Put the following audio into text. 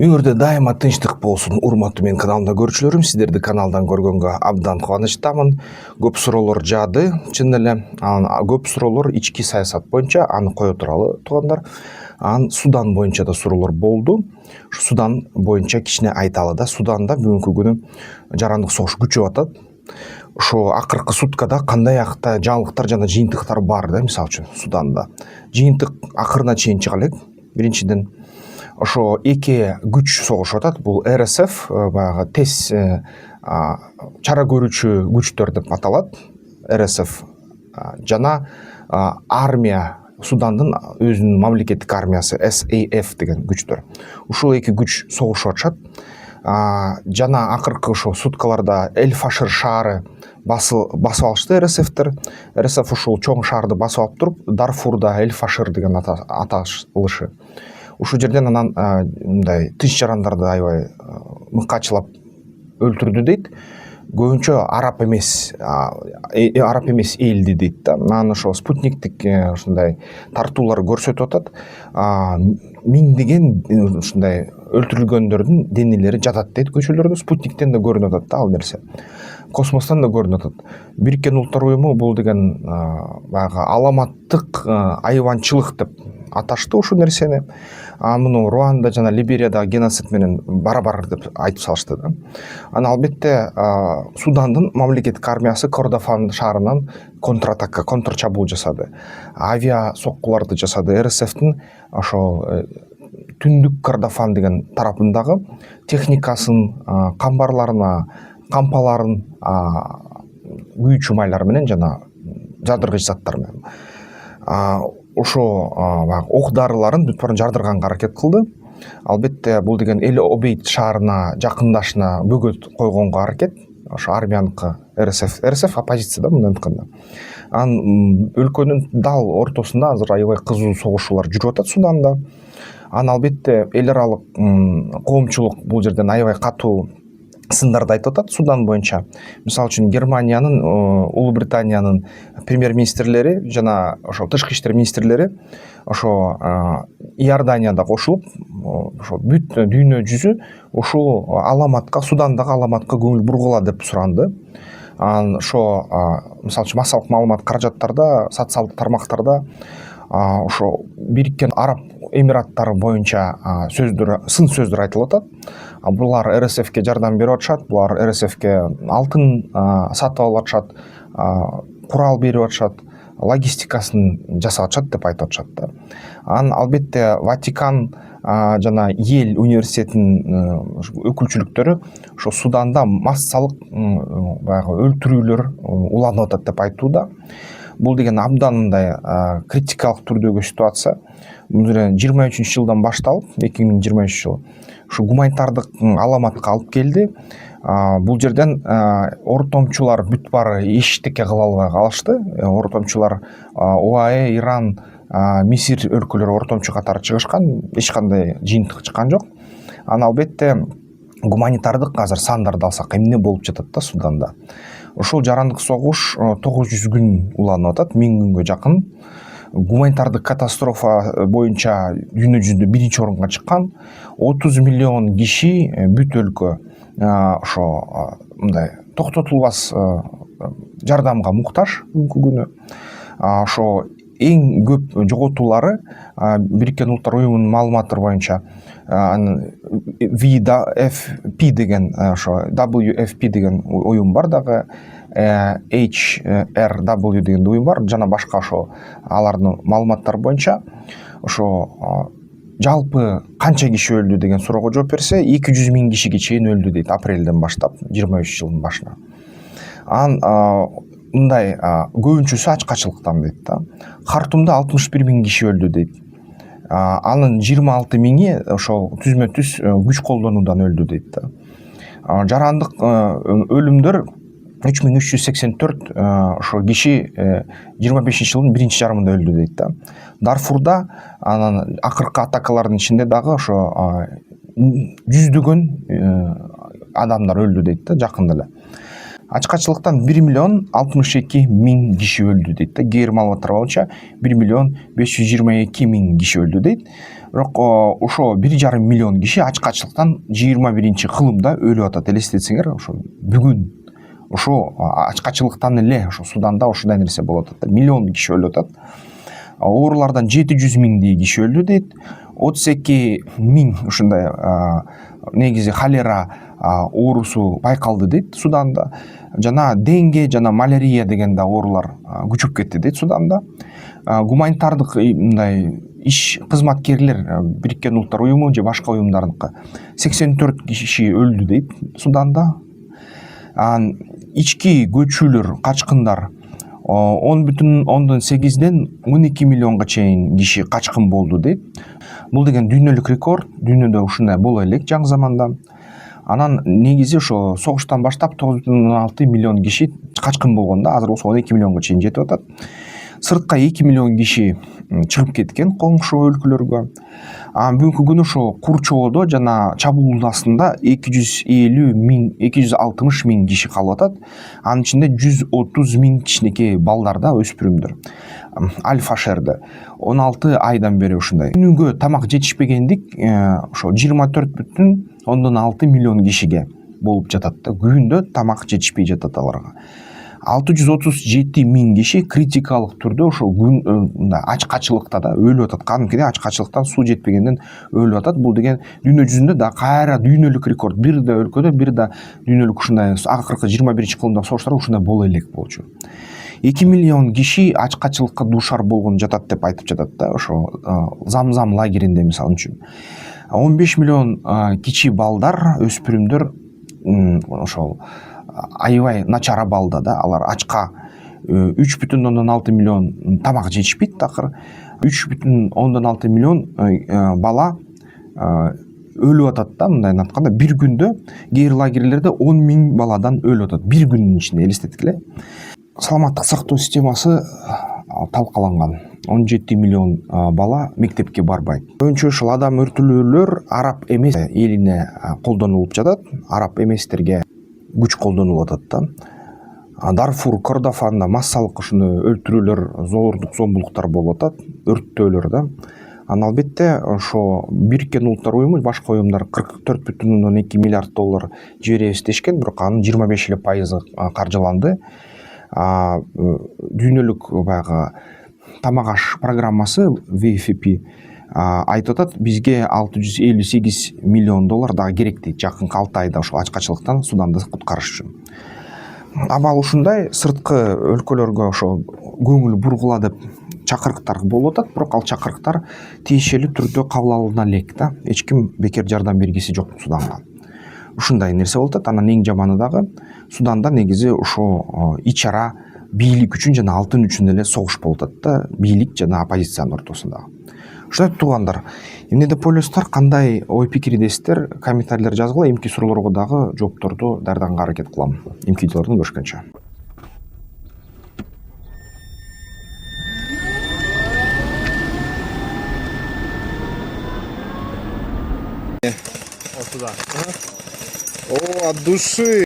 Үйөрдө дайыма тынчтык болсун, урматтуу менин каналымда көрүүчүлөрүм. Сиздерди каналдан көргөнгө абдан кубанычтамын. Көп суроолор жаады, чын эле. Көп суроолор ички саясат боюнча, аны кое туралы туугандар. Судан боюнча да суроолор болду. Судан боюнча кичине айталы да. Суданда бүгүнкү күнү жарандык согуш күчөп атат. Ошо акыркы суткада кандай акта жаңылыктар жана жыйынтыктар бар да, мисалы үчүн Суданда. Жыйынтык акырына чейин чыга элек. Биринчиден ошо эки күч согушуп атат. Бул РСФ, баягы тез чара көрүүчү күчтөр деп аталат. РСФ жана армия, Судандын өзүнүн мамлекеттик армиясы SAF деген күчтөр. Ушул эки күч согушуп атышат. Жана акыркы ошо суткаларда Эль-Фашыр шаары басып алышты РСФтер. РСФ ушул чоң шаарды басып алып туруп, Дарфурда Эль-Фашыр деген аталышы. Ушул жерден анан мындай тынч жарандарды аябай мыкачылап өлтүрдү дейт. Көбүнчө араб эмес элди дейт да. Анан ошо спутниктик ушундай тартуулар көрсөтүп атат. Миңдеген ушундай өлтүрүлгөндөрдүн денелери жатат дейт көчөлөрдө. Спутниктен да көрүнүп атат да ал нерсе. Космостон да көрүнүп атат. Бириккен Улуттар уюму бул деген баягы аламаттык айванчылык деп аташты ушул нерсени. Муну Руанда жана Либерияда геноцид менен барабар деп айтып салышты да. Албетте Судандын мамлекеттик армиясы Кордофан шаарынан контрчабуул жасады. Авиа соккуларды жасады. РСФтин ошо түндүк Кордофан деген тарапындагы техникасын, кампаларын күйүүчү майлар менен жана жардыргыч заттар менен ошо ок дарыларын бүт баарын жардырганга аракет кылды. Албетте бул деген Эль-Обейд шаарына жакындашына бөгөт койгонго аракет. Ошо армияныкы РСФ оппозиция да мындан айтканда. Өлкөнүн дал ортосунда азыр аябай кызуу согушуулар жүрүп атат Суданда. Албетте эл аралык коомчулук бул жерден аябай катуу сындарды айтып атат Судан боюнча. Мисалы үчүн Германиянын, Улуу Британиянын премьер-министрлери жана ошо тышкы иштер министрлери ошо Иорданияда кошулуп, ошо бүт дүйнө жүзү ушул Судандагы аламатка көңүл бургула деп суранды. Ошо мисалы үчүн массалык маалымат каражаттарда, социалдык тармактарда ошо Бириккен Араб Эмираттары боюнча сын сөздөр айтылып атат. Булар РСФке жардам берип атышат, булар РСФке алтын сатып алып атышат, курал берип атышат, логистикасын жасап атышат деп айтып атышат да. Албетте Ватикан жана Йель университетинин өкүлчүлүктөрү ошо Суданда массалык баягы өлтүрүүлөр уланып атат деп айтууда. Бул деген абдан мындай критикалык түрдөгү ситуация. 23 жылдан башталып, 2023 жылы ушу гуманитардык аламатка алып келди. Бул жерден ортомчулар бүт баары эчтеке кыла албай калышты. Ортомчулар ОАЭ, Иран, Мисир өлкөлөрү ортомчу катары чыгышкан, эч кандай жыйынтык чыккан жок. Албетте гуманитардык азыр сандарды алсак эмне болуп жатат да Суданда. Ошол жарандык согуш 900 күн уланып атат, 1000 күнгө жакын. Гуманитардык катастрофа боюнча дүйнө жүзүндө биринчи орунга чыккан. 30 миллион киши бүт өлкө ошо мындай токтотулбас жардамга муктаж бүгүнкү күнү. Ошо эң көп жоготуулары Бириккен Улуттар уюмунун маалыматтары боюнча WFP деген ошо WFP деген уюм бар дагы, HRW деген уюм бар жана башка ошо алардын маалыматтары боюнча ошо жалпы канча киши өлдү деген суроого жооп берсе 200 000 кишиге чейин өлдү дейт апрелден баштап 23 жылдын башына. Мындай көбүнчөсү ачкачылыктан дейт да. Хартумда 61 000 киши өлдү дейт. Анын 26 000 ошол түзмө-түз күч колдонуудан өлдү дейт да. Жарандык өлүмдөр 3384 ошо киши 25 жылдын биринчи жарымында өлдү дейт да. Дарфурда анан акыркы атакалардын ичинде дагы ошо жүздөгөн адамдар өлдү дейт да жакында эле. ачкачылыктан 1.062.000 киши өлдү дейт да. Кээ бир маалыматтар боюнча 1.522.000 киши өлдү дейт. Бирок ошо 1,5 миллион киши ачкачылыктан 21-кылымда өлүп атат. Элестетсеңер, ошо бүгүн ошо ачкачылыктан эле ошо Суданда ошондой нерсе болуп атат. Миллион киши өлүп атат. Оорулардан 700.000 киши өлдү дейт. 32.000 ушундай негизи холера оорусу байкалды дейт Суданда. Жана денге жана малярия деген да оорулар күчөп кетти дейт Суданда. Гуманитардык мындай иш кызматкерлер Бириккен Улуттар уюму же башка уюмдарыныкы 84 киши өлдү дейт Суданда. Ички көчүүлөр, качкындар 10,8-ден 12 миллионго чейин киши качкын болду дейт. Бул деген дүйнөлүк рекорд. Дүйнөдө ушундай боло элек жаңы заманда. Анан негизи ошо согуштан баштап 9,6 миллион киши качкын болгондо, азыр болсо 12 миллионго чейин жетип атат. Сыртка 2 миллион киши чыгып кеткен коңшу өлкөлөргө. Бүгүнкү күнү ошо Курчоодо жана чабуул астында 260.000 киши калып атат. Анын ичинде 130.000 кичинекей балдар да, өспүрүмдөр. Аль-Фашерде 16 айдан бери ушундай. Күнүгө тамак жетишпегендик ошо 24,6 миллион кишиге болуп жатат да. Күндө тамак жетишпей жатат аларга. 637.000 киши критикалык түрдө ошо ачкачылыкта да өлүп атат. Кадимкидей ачкачылыктан суу жетпегенден өлүп атат. Бул деген дүйнө жүзүндө да кайра дүйнөлүк рекорд. Бир да өлкөдө, бир да дүйнөлүк ушундай акыркы 21-кылымда согуштарда ушундай боло элек болчу. 2 миллион киши ачкачылыкка дуушар болгон жатат деп айтып жатат да, ошо Замзам лагеринде мисалы үчүн. 15 миллион кичи балдар, өспүрүмдөр ошол аябай начар абалда да, алар ачка. 3,6 миллион тамак жетишпейт такыр. 3,6 миллион бала өлүп атат да, мындай атканда бир күндө кээ бир лагерлерде 10.000 баладан өлүп атат бир күнүн ичинде, элестеткиле. Саламаттык сактоо системасы талкаланган. 17 миллион бала мектепке барбайт. Көбүнчө ушул адам өртүлүүлөр араб эмес элине колдонулуп жатат. Араб эместерге күч колдонулуп атат да. Дарфур, Кордофанда массалык ушуну өлтүрүүлөр, зоордук, зомбулуктар болуп атат, өрттөөлөр да. Албетте ошо Бириккен Улуттар уюму, башка уюмдар 44,2 миллиард доллар жиберебиз дешкен, бирок анын 25% каржыланды. Дүйнөлүк баягы тамак аш программасы WFP айтып атат, бизге 658 миллион доллар дагы керек дейт жакынкы 6 айда ошо ачкачылыктан Суданды куткарыш үчүн. Абал ушундай, сырткы өлкөлөргө ошо көңүл бургула деп чакырыктар болуп атат, бирок ал чакырыктар тиешелүү түрдө кабыл алына элек да. Эч ким бекер жардам бергиси жок Суданга. Ушундай нерсе болуп атат. Анан эң жаманы дагы Суданда негизи ошо ич-ара бийлик үчүн жана алтын үчүн эле согуш болуп атат да, бийлик жана оппозициянын ортосунда. Ушундай туугандар, эмне деп ойлойсуздар, кандай ой пикирдесиздер, комментарийлер жазгыла, эмки суроолорго дагы жоопторду даярдаганга аракет кылам. Эмки видеолордон көрүшкөнчө. О, от души!